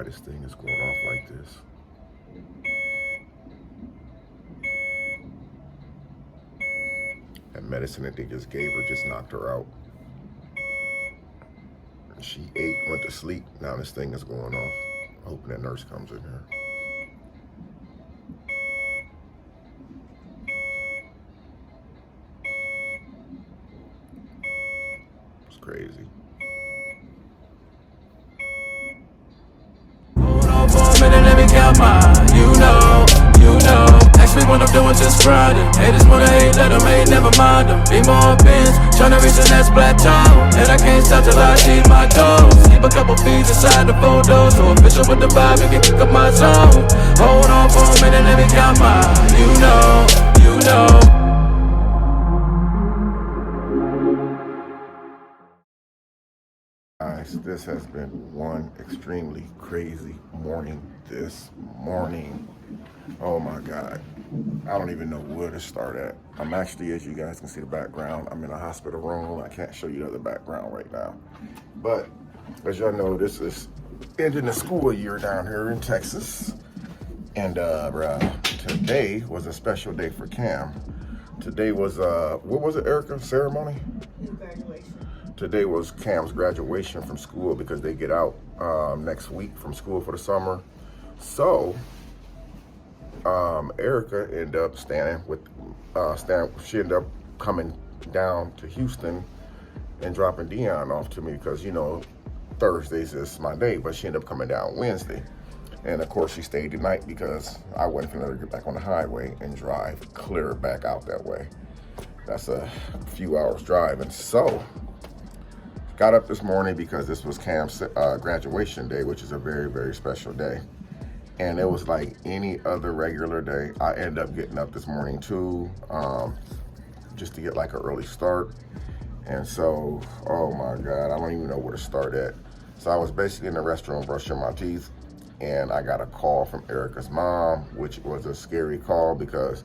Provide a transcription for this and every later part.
why this thing is going off like this. That medicine that they just gave her just knocked her out. She ate, went to sleep. Now this thing is going off. Hoping that nurse comes in here. It's crazy. Hold on for a minute, let me count mine. You know. Ask me what I'm doing, just grinding. Haters wanna hate, let them hate, never mind them. Be more bins, tryna reach the next plateau. And I can't stop till I achieve my goals. Keep a couple feet inside the photos. So official with the vibe, you can kick up my zone. Hold on for a minute, let me count mine. You know. Guys, this has been one extremely crazy morning this morning. Oh my God. I don't even know where to start at. I'm actually, as you guys can see the background, I'm in a hospital room. I can't show you the other background right now. But as y'all know, this is ending the school year down here in Texas. And today was a special day for Cam. Today was, what was it, Erica? Ceremony? Graduation. Today was Cam's graduation from school because they get out next week from school for the summer. So, Erica ended up she ended up coming down to Houston and dropping Dion off to me because, you know, Thursdays is my day, but she ended up coming down Wednesday. And of course she stayed the night because I wasn't gonna get back on the highway and drive clear back out that way. That's a few hours drive. And so, got up this morning because this was Cam's graduation day, which is a very, very special day. And it was like any other regular day. I ended up getting up this morning too, just to get like an early start. And so, oh my God, I don't even know where to start at. So I was basically in the restroom brushing my teeth, and I got a call from Erica's mom, which was a scary call because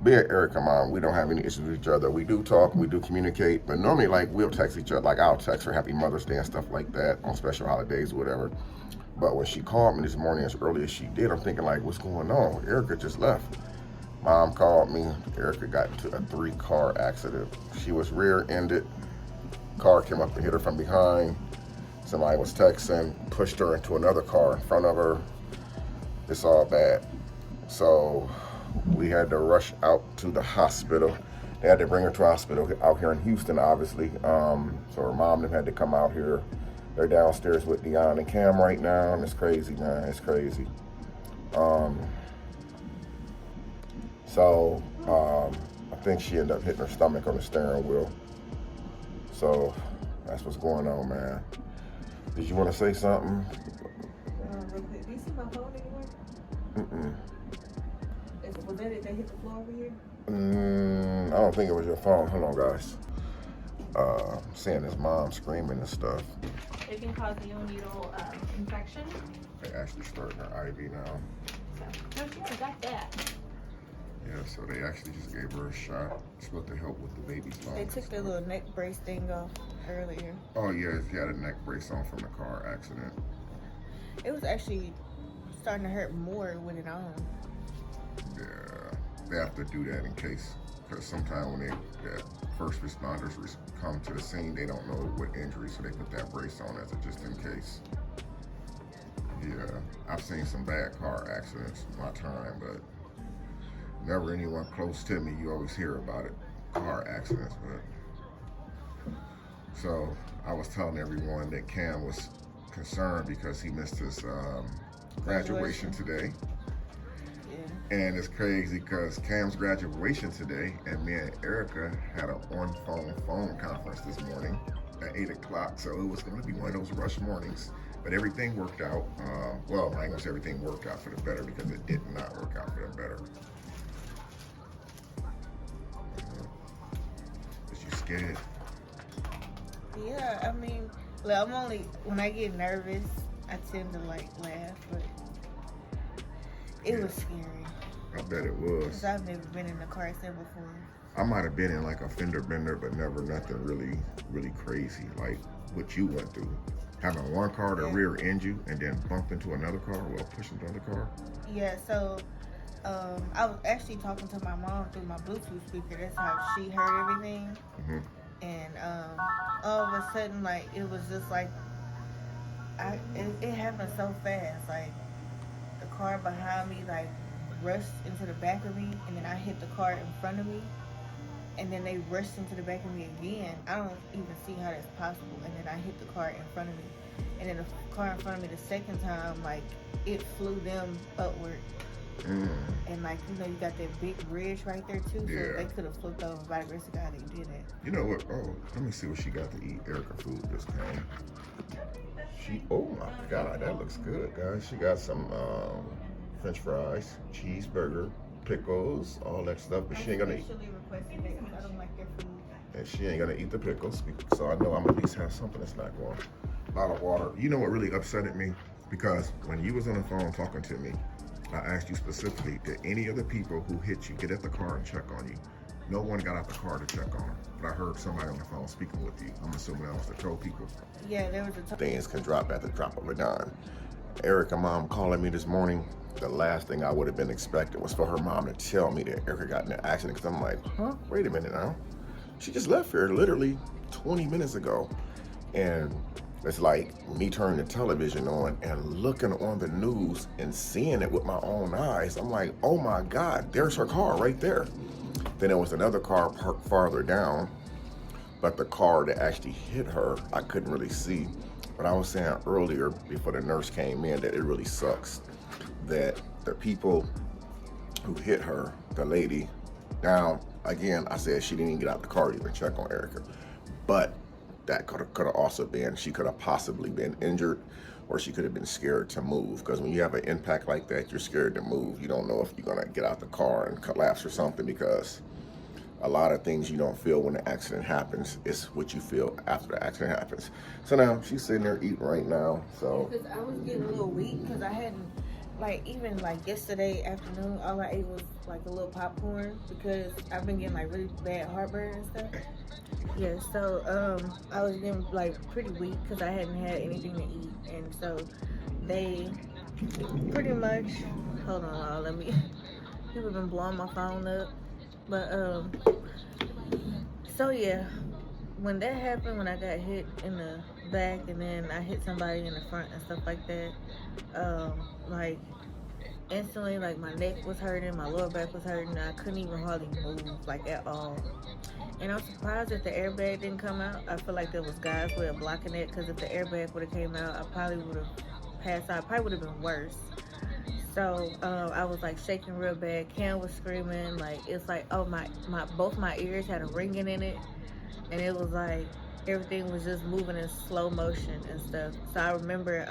being Erica's mom, we don't have any issues with each other. We do talk, we do communicate, but normally like we'll text each other, like I'll text her Happy Mother's Day and stuff like that on special holidays or whatever. But when she called me this morning as early as she did, I'm thinking like, what's going on? Erica just left. Mom called me. Erica got into a 3-car accident. She was rear-ended. Car came up and hit her from behind. Somebody was texting, pushed her into another car in front of her. It's all bad. So we had to rush out to the hospital. They had to bring her to a hospital out here in Houston, obviously. So her mom had to come out here. They're downstairs with Dion and Cam right now, and it's crazy, man. It's crazy. I think she ended up hitting her stomach on the steering wheel. So that's what's going on, man. Did you want to say something? Real quick, do you see my phone anywhere? Was that it that hit the floor over here? I don't think it was your phone. Hold on, guys. Seeing his mom screaming and stuff. It can cause neonatal infection. They actually starting her IV now. So, no, she already got that. Yeah, so they actually just gave her a shot. It's supposed to help with the baby's lungs. They took the little neck brace thing off earlier. Oh yeah, he had a neck brace on from the car accident. It was actually starting to hurt more with it on. Yeah, they have to do that in case, because sometimes when the first responders come to the scene, they don't know what injury, so they put that brace on as a just in case. Yeah, I've seen some bad car accidents in my time, but never anyone close to me. You always hear about it, car accidents. But so I was telling everyone that Cam was concerned because he missed his graduation today. Yeah. And it's crazy because Cam's graduation today, and me and Erica had an phone conference this morning at 8 o'clock. So it was going to be one of those rush mornings. But everything worked out. Well, I ain't gonna say everything worked out for the better because it did not work out for the better. Is you scared? Yeah, I mean, well, when I get nervous, I tend to like laugh, but it was scary. I bet it was. Because I've never been in a car accident before. I might have been in like a fender bender, but never nothing really crazy like what you went through. having one car to rear end you and then bump into another car while pushing the other car? Yeah, so I was actually talking to my mom through my Bluetooth speaker. That's how she heard everything. Mm-hmm. And all of a sudden, like, it was just like, it happened so fast. Like, the car behind me, like, rushed into the back of me, and then I hit the car in front of me, and then they rushed into the back of me again. I don't even see how that's possible. And then I hit the car in front of me, and then the car in front of me the second time, like, it flew them upward. And like, you know, you got that big ridge right there too, so Yeah. they could have flipped over. By the grace of God, they did it. You know what? Oh, let me see what she got to eat. Erica food just came. Oh my God, that looks good, guys. She got some French fries, cheeseburger, pickles, all that stuff. But she ain't gonna eat. Specially requested it because I don't like their food. And she ain't gonna eat the pickles, so I know I'm at least have something that's not going. A lot of water. You know what really upsetted me? Because when you was on the phone talking to me, I asked you specifically, did any of the people who hit you get at the car and check on you? No one got out the car to check on her. But I heard somebody on the phone speaking with you. I'm assuming that was the tow people. Yeah, there was a Things can drop at the drop of a dime. Erica mom calling me this morning. The last thing I would have been expecting was for her mom to tell me that Erica got in an accident. Because I'm like, huh? Wait a minute now. She just left here literally 20 minutes ago. And it's like me turning the television on and looking on the news and seeing it with my own eyes. I'm like, oh my God, there's her car right there. Then there was another car parked farther down, but the car that actually hit her, I couldn't really see. But I was saying earlier, before the nurse came in, that it really sucks that the people who hit her, the lady, now, again, I said she didn't even get out the car to even check on Erica. But that could have also been, she could have possibly been injured, or she could have been scared to move. Because when you have an impact like that, you're scared to move. You don't know if you're gonna get out the car and collapse or something, because a lot of things you don't feel when the accident happens. It's what you feel after the accident happens. So now she's sitting there eating right now. So because I was getting a little weak because I hadn't, like, even like yesterday afternoon, all I ate was like a little popcorn because I've been getting like really bad heartburn and stuff. Yeah, so I was getting like pretty weak because I hadn't had anything to eat, and so they pretty much, hold on, let me, people have been blowing my phone up, but so yeah, when that happened, when I got hit in the back and then I hit somebody in the front and stuff like that, like instantly, like my neck was hurting, my lower back was hurting, I couldn't even hardly move, like, at all. And I'm surprised that the airbag didn't come out. I feel like there was guys who were blocking it, because if the airbag would have came out, I probably would have passed out. Probably would have been worse. So I was like shaking real bad. Cam was screaming, like, it's like, oh, my both my ears had a ringing in it, and it was like everything was just moving in slow motion and stuff. So I remember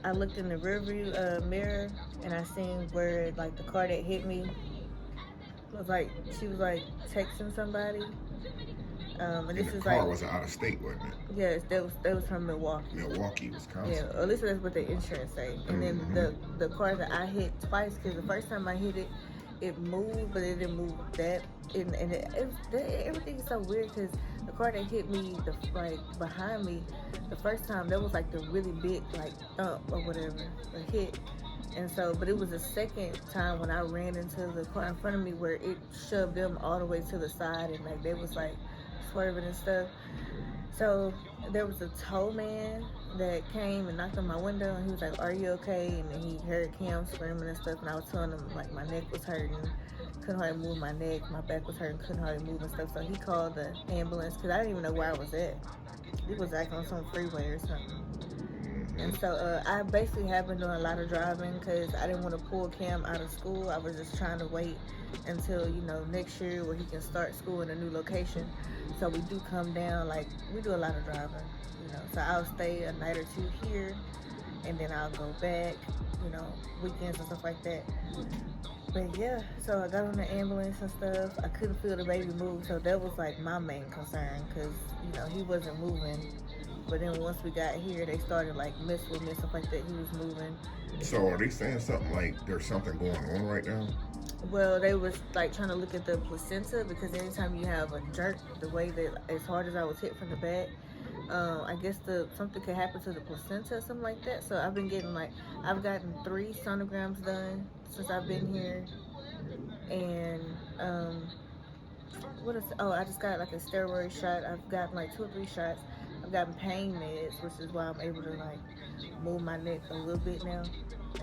I looked in the rearview mirror and I seen where, like, the car that hit me was like, she was like texting somebody. And this the is car like, was out of state, wasn't it? yes, that was from Milwaukee. Milwaukee, Wisconsin. Yeah, at least that's what the insurance say. And then the car that I hit twice, because the first time I hit it, it moved, but it didn't move that. And everything is so weird, because the car that hit me, like behind me, the first time, that was like the really big, like, thump or whatever, a hit. And so, but it was the second time when I ran into the car in front of me where it shoved them all the way to the side, and like they was like swerving and stuff. So there was a tow man that came and knocked on my window, and he was like, "Are you okay?" And then he heard Cam screaming and stuff, and I was telling him like my neck was hurting, couldn't hardly move my neck, my back was hurting, couldn't hardly move and stuff. So he called the ambulance, because I didn't even know where I was at. It was like on some freeway or something. And so I basically have been doing a lot of driving because I didn't want to pull Cam out of school. I was just trying to wait until, you know, next year where he can start school in a new location. So we do come down, like, we do a lot of driving, you know. So I'll stay a night or two here, and then I'll go back, you know, weekends and stuff like that. But yeah, so I got on the ambulance and stuff. I couldn't feel the baby move, so that was like my main concern, because, you know, he wasn't moving. But then once we got here, they started like messing with me and stuff like that. He was moving. So are they saying something like there's something going on right now? Well, they was like trying to look at the placenta, because anytime you have a jerk, the way that, as hard as I was hit from the back, I guess something could happen to the placenta or something like that. So I've been getting I've gotten 3 sonograms done since I've been here, and I just got like a steroid shot. I've gotten like 2 or 3 shots. I've gotten pain meds, which is why I'm able to like move my neck a little bit now,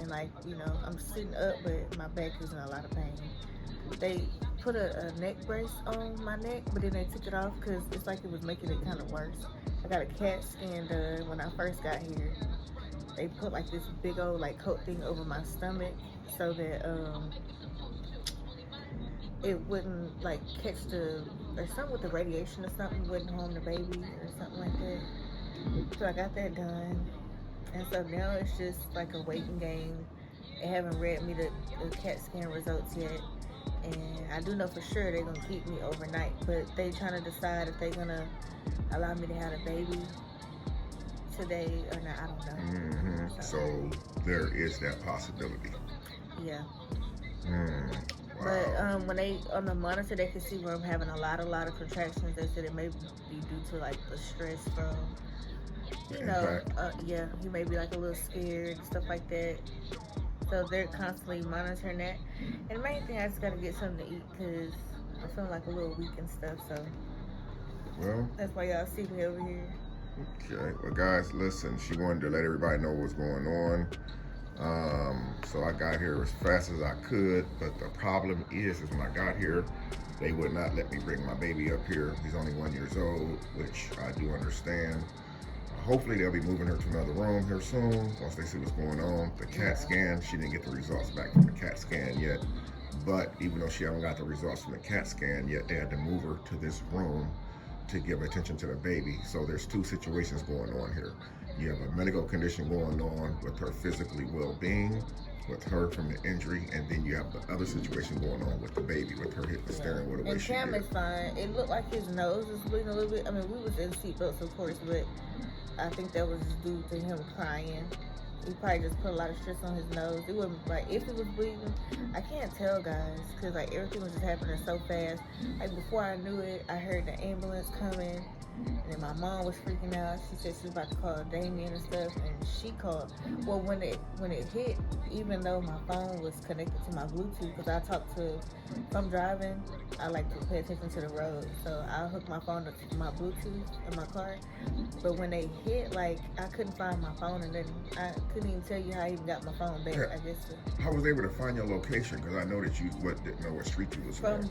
and I'm sitting up, but my back is in a lot of pain. They put a neck brace on my neck, but then they took it off because it's like it was making it kind of worse. I got a CAT scan done when I first got here. They put like this big old like coat thing over my stomach so that it wouldn't like catch or something with the radiation or something wouldn't harm the baby or something like that. So I got that done, and so now it's just like a waiting game. They haven't read me the CAT scan results yet, and I do know for sure they're gonna keep me overnight, but they trying to decide if they're gonna allow me to have a baby today or not. I don't know. Mm-hmm. So there is that possibility. Yeah. Wow. But when they on the monitor, they can see where I'm having a lot of contractions. They said it may be due to like the stress from, he may be like a little scared and stuff like that. So they're constantly monitoring that. And the main thing, I just gotta get something to eat because I'm feeling like a little weak and stuff. So that's why y'all see me over here. Okay. Well, guys, listen. She wanted to let everybody know what's going on. So I got here as fast as I could, but the problem is when I got here, they would not let me bring my baby up here. He's only 1 year old, which I do understand. Hopefully they'll be moving her to another room here soon once they see what's going on. The CAT scan, she didn't get the results back from the CAT scan yet, but even though she haven't got the results from the CAT scan yet, they had to move her to this room to give attention to the baby. So there's 2 situations going on here. You have a medical condition going on with her physically well-being, with her from the injury, and then you have the other situation going on with the baby, with her hitting the steering wheel the way she did. And Cam is fine. It looked like his nose was bleeding a little bit. I mean, we was in seatbelts, of course, but I think that was due to him crying. He probably just put a lot of stress on his nose. It wasn't like if it was bleeding. I can't tell, guys, because like everything was just happening so fast. Like before I knew it, I heard the ambulance coming, and then my mom was freaking out. She said she was about to call Damien and stuff, and she called. Well, when it hit, even though my phone was connected to my Bluetooth, because I talk to, if I'm driving, I like to pay attention to the road, so I'll hook my phone up to my Bluetooth in my car. But when they hit, like I couldn't find my phone, and then I couldn't even tell you how I even got my phone back. Yeah. I guess I was able to find your location because I know that you didn't know what street you was from on.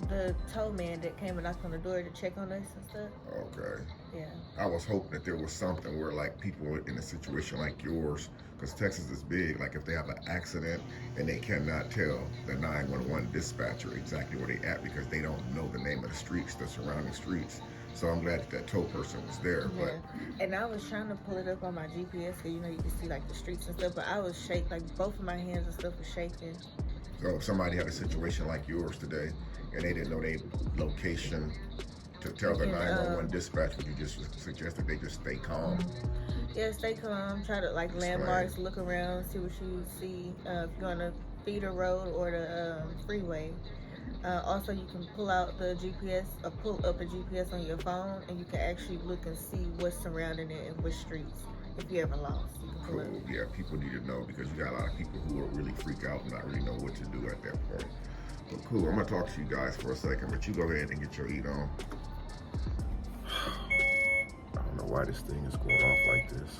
the tow man that came and knocked on the door to check on us and stuff. Okay. Yeah. I was hoping that there was something where like people in a situation like yours, because Texas is big, like if they have an accident and they cannot tell the 911 dispatcher exactly where they at because they don't know the name of the streets, the surrounding streets. So I'm glad that tow person was there. Yeah. But And I was trying to pull it up on my GPS because you can see like the streets and stuff, but I was shaking, like both of my hands and stuff was shaking. so if somebody had a situation like yours today and they didn't know their location to tell the 911 dispatch, would you just suggest that they just stay calm? Yeah, stay calm. Try to like landmarks, look around, see what you see. If you're on the feeder road or the freeway. Also, you can pull out the GPS or pull up the GPS on your phone, and you can actually look and see what's surrounding it and which streets. If you ever lost, you can pull Cool. up. Yeah, people need to know because you got a lot of people who will really freak out and not really know what to do at that point. But cool, I'm gonna talk to you guys for a second, but you go ahead and get your heat on. I don't know why this thing is going off like this.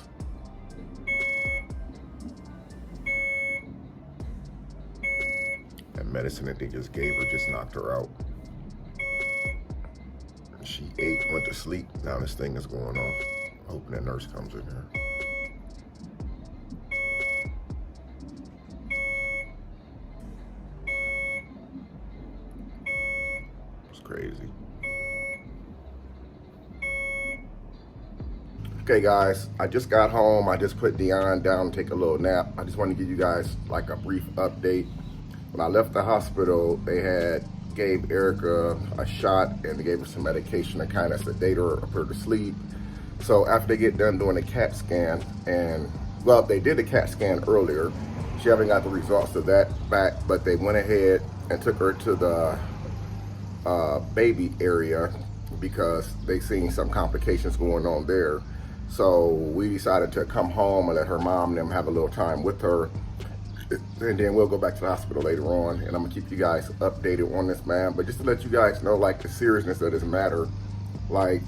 That medicine that they just gave her just knocked her out. She ate, went to sleep, now this thing is going off. Hoping that nurse comes in here. It's crazy. Okay guys, I just got home. I just put Dion down to take a little nap. I just want to give you guys like a brief update. When I left the hospital, they gave Erica a shot and they gave her some medication to kind of sedate her or put her to sleep. So after they get done doing a CAT scan, and well, they did a CAT scan earlier. She haven't got the results of that back, but they went ahead and took her to the baby area because they seen some complications going on there. So we decided to come home and let her mom and them have a little time with her. And then we'll go back to the hospital later on, and I'm gonna keep you guys updated on this, man. But just to let you guys know, like, the seriousness of this matter, like,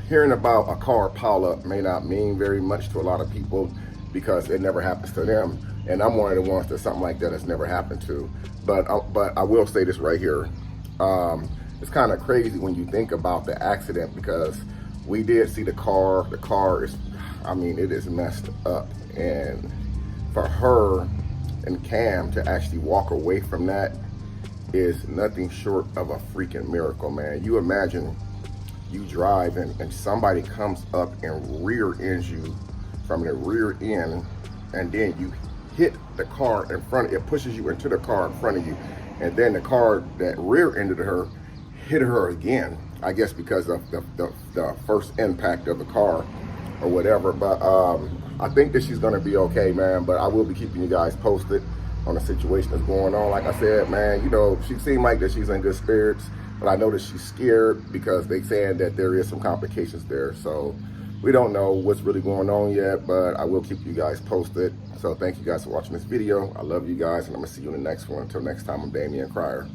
hearing about a car pile up may not mean very much to a lot of people because it never happens to them. And I'm one of the ones that something like that has never happened to. But I will say this right here. It's kind of crazy when you think about the accident, because we did see the car. The car is, I mean, it is messed up. And for her and Cam to actually walk away from that is nothing short of a freaking miracle, man. You imagine you drive and somebody comes up and rear ends you from the rear end, and then you hit the car in front of it, pushes you into the car in front of you, and then the car that rear ended her hit her again, I guess because of the first impact of the car or whatever. But I think that she's gonna be okay, man. But I will be keeping you guys posted on the situation that's going on. Like I said, man, you know, she seemed like that she's in good spirits, but I know that she's scared because they saying that there is some complications there. So we don't know what's really going on yet, but I will keep you guys posted. So thank you guys for watching this video. I love you guys, and I'm gonna see you in the next one. Until next time, I'm Damian Cryer.